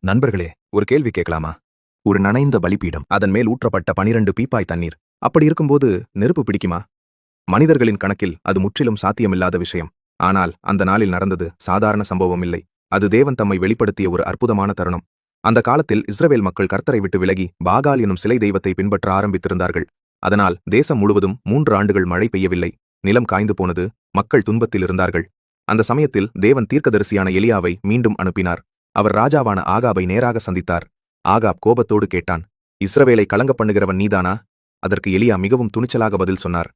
நண்பர்களே, ஒரு கேள்வி கேட்கலாமா? ஒரு நனைந்த பலிபீடம், அதன் மேல் ஊற்றப்பட்ட 12 பீப்பாய் தண்ணீர். அப்படி இருக்கும்போது நெருப்பு பிடிக்குமா? மனிதர்களின் கணக்கில் அது முற்றிலும் சாத்தியமில்லாத விஷயம். ஆனால் அந்த நாளில் நடந்தது சாதாரண சம்பவம் இல்லை. அது தேவன் தம்மை வெளிப்படுத்திய ஒரு அற்புதமான தருணம். அந்த காலத்தில் இஸ்ரவேல் மக்கள் கர்த்தரை விட்டு விலகி பாகால் எனும் சிலை தெய்வத்தை பின்பற்ற ஆரம்பித்திருந்தார்கள். அதனால் தேசம் முழுவதும் 3 ஆண்டுகள் மழை பெய்யவில்லை. நிலம் காய்ந்து போனது. மக்கள் துன்பத்தில் இருந்தார்கள். அந்த சமயத்தில் தேவன் தீர்க்கதரிசியான எலியாவை மீண்டும் அனுப்பினார். அவர் ராஜாவான ஆகாபை நேராக சந்தித்தார். ஆகாப் கோபத்தோடு கேட்டான், இஸ்ரவேலை கலங்கப் பண்ணுகிறவன் நீதானா? அதற்கு எலியா மிகவும் துணிச்சலாக பதில் சொன்னார்,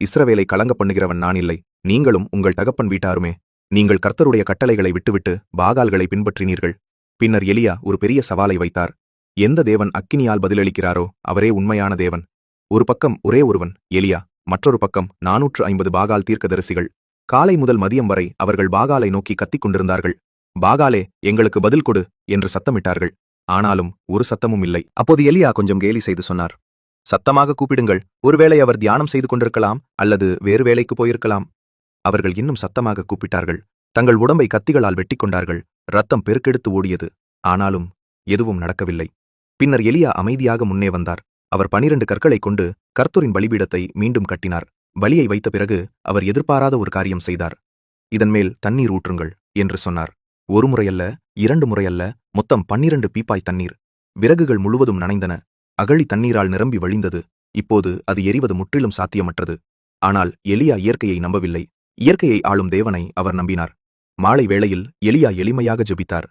இஸ்ரவேலை கலங்கப் பண்ணுகிறவன் நான் இல்லை, நீங்களும் உங்கள் தகப்பன் வீட்டாருமே. நீங்கள் கர்த்தருடைய கட்டளைகளை விட்டுவிட்டு பாகால்களை பின்பற்றினீர்கள். பின்னர் எலியா ஒரு பெரிய சவாலை வைத்தார். எந்த தேவன் அக்கினியால் பதிலளிக்கிறாரோ அவரே உண்மையான தேவன். ஒரு பக்கம் ஒரே ஒருவன் எலியா, மற்றொரு பக்கம் 450 பாகால் தீர்க்கதரிசிகள். காலை முதல் மதியம் வரை அவர்கள் பாகாலை நோக்கி கத்திக் கொண்டிருந்தார்கள். பாகாலே, எங்களுக்கு பதில் கொடு என்று சத்தமிட்டார்கள். ஆனாலும் ஒரு சத்தமும் இல்லை. அப்போது எலியா கொஞ்சம் கேலி செய்து சொன்னார், சத்தமாக கூப்பிடுங்கள். ஒருவேளை அவர் தியானம் செய்து கொண்டிருக்கலாம், அல்லது வேறு வேலைக்கு போயிருக்கலாம். அவர்கள் இன்னும் சத்தமாக கூப்பிட்டார்கள். தங்கள் உடம்பை கத்திகளால் வெட்டிக் கொண்டார்கள். ரத்தம் பெருக்கெடுத்து ஓடியது. ஆனாலும் எதுவும் நடக்கவில்லை. பின்னர் எலியா அமைதியாக முன்னே வந்தார். அவர் 12 கற்களைக் கொண்டு கர்த்தரின் பலிபீடத்தை மீண்டும் கட்டினார். பலியை வைத்த பிறகு அவர் எதிர்பாராத ஒரு காரியம் செய்தார். இதன் மேல் தண்ணீர் ஊற்றுங்கள் என்று சொன்னார். ஒரு முறையல்ல, 2 முறையல்ல, மொத்தம் 12 பீப்பாய் தண்ணீர். விறகுகள் முழுவதும் நனைந்தன. அகழி தண்ணீரால் நிரம்பி வழிந்தது. இப்போது அது எரிவது முற்றிலும் சாத்தியமற்றது. ஆனால் எலியா இயற்கையை நம்பவில்லை. இயற்கையை ஆளும் தேவனை அவர் நம்பினார். மாலை வேளையில் எலியா எளிமையாக ஜெபித்தார்.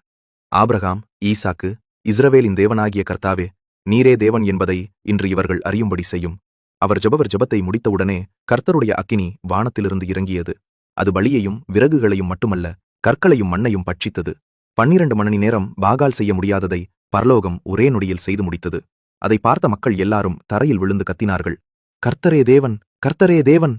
ஆபிரகாம், ஈசாக்கு, இஸ்ரவேலின் தேவனாகிய கர்த்தாவே, நீரே தேவன் என்பதை இன்று இவர்கள் அறியும்படி செய்யும். அவர் ஜெபத்தை முடித்தவுடனே கர்த்தருடைய அக்கினி வானத்திலிருந்து இறங்கியது. அது பலியையும் விறகுகளையும் மட்டுமல்ல, கற்களையும் மண்ணையும் பட்சித்தது. 12 மணி நேரம் பாகால் செய்ய முடியாததை பரலோகம் ஒரே நொடியில் செய்து முடித்தது. அதை பார்த்த மக்கள் எல்லாரும் தரையில் விழுந்து கத்தினார்கள், கர்த்தரே தேவன், கர்த்தரே தேவன்.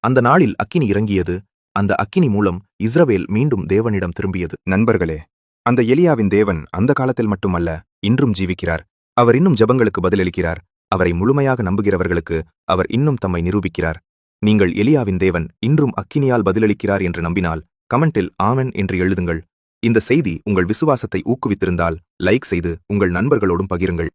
அந்த நாளில் அக்கினி இறங்கியது. அந்த அக்கினி மூலம் இஸ்ரவேல் மீண்டும் தேவனிடம் திரும்பியது. நண்பர்களே, அந்த எலியாவின் தேவன் அந்த காலத்தில் மட்டுமல்ல, இன்றும் ஜீவிக்கிறார். அவர் இன்னும் ஜெபங்களுக்கு பதிலளிக்கிறார். அவரை முழுமையாக நம்புகிறவர்களுக்கு அவர் இன்னும் தம்மை நிரூபிக்கிறார். நீங்கள் எலியாவின் தேவன் இன்றும் அக்கினியால் பதிலளிக்கிறார் என்று நம்பினால் கமெண்டில் ஆமென் என்று எழுதுங்கள். இந்த செய்தி உங்கள் விசுவாசத்தை ஊக்குவித்திருந்தால் லைக் செய்து உங்கள் நண்பர்களோடும் பகிருங்கள்.